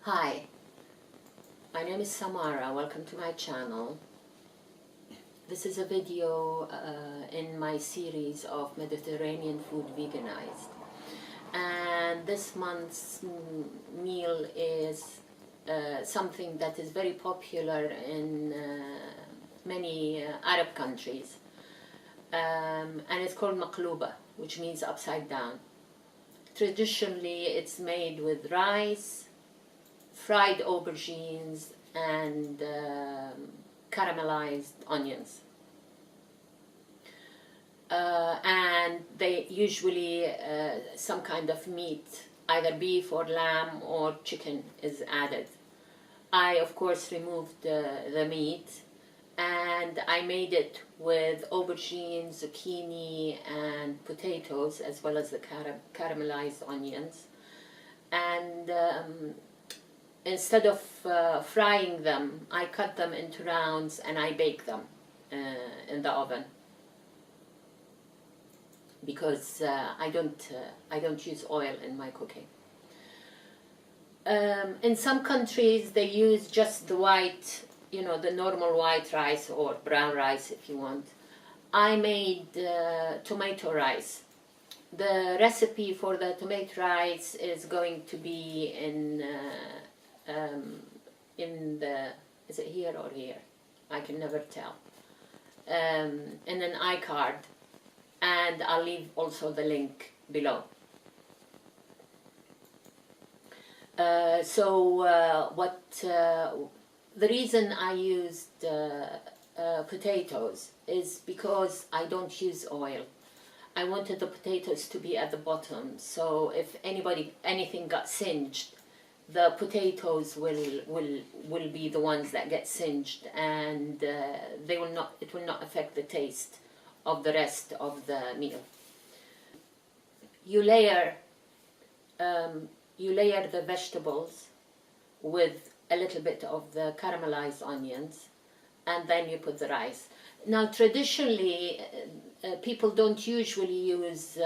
Hi, my name is Samara. Welcome to my channel. This is a video in my series of Mediterranean food veganized. And this month's meal is something that is very popular in many Arab countries. And it's called Maklouba, which means upside down. Traditionally, it's made with rice, fried aubergines, and caramelized onions. And they usually some kind of meat, either beef or lamb or chicken, is added. I of course removed the meat, and I made it with aubergines, zucchini, and potatoes, as well as the caramelized onions. And instead of frying them, I cut them into rounds and I bake them in the oven, because I don't use oil in my cooking. In some countries they use just the white, the normal white rice or brown rice if you want. I made tomato rice. The recipe for the tomato rice is going to be in the, is it here or here? I can never tell. In an iCard, and I'll leave also the link below. The reason I used potatoes is because I don't use oil. I wanted the potatoes to be at the bottom, so if anything got singed, the potatoes will be the ones that get singed, and it will not affect the taste of the rest of the meal. You layer the vegetables with a little bit of the caramelized onions, and then you put the rice. Now, traditionally, people don't usually use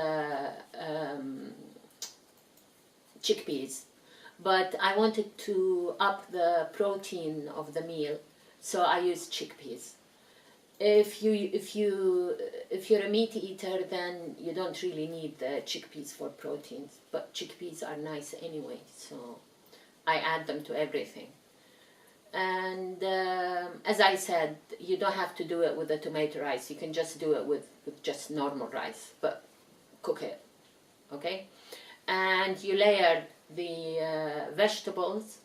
chickpeas, but I wanted to up the protein of the meal, so I used chickpeas. If you're a meat eater, then you don't really need the chickpeas for proteins, but chickpeas are nice anyway, so I add them to everything. And as I said, you don't have to do it with the tomato rice. You can just do it with just normal rice, but cook it, okay? And you layer the vegetables,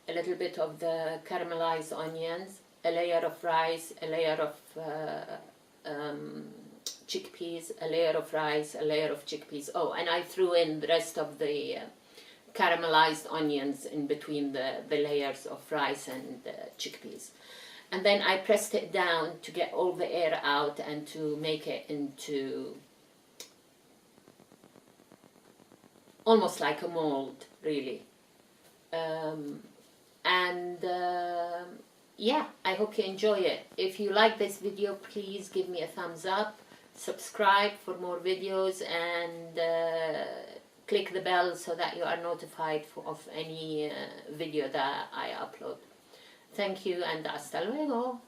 a little bit of the caramelized onions, a layer of rice, a layer of chickpeas, a layer of rice, a layer of chickpeas. Oh, and I threw in the rest of the caramelized onions in between the layers of rice and chickpeas. And then I pressed it down to get all the air out and to make it into almost like a mold, really. Yeah, I hope you enjoy it. If you like this video, please give me a thumbs up, subscribe for more videos, and click the bell so that you are notified of any video that I upload. Thank you, and hasta luego.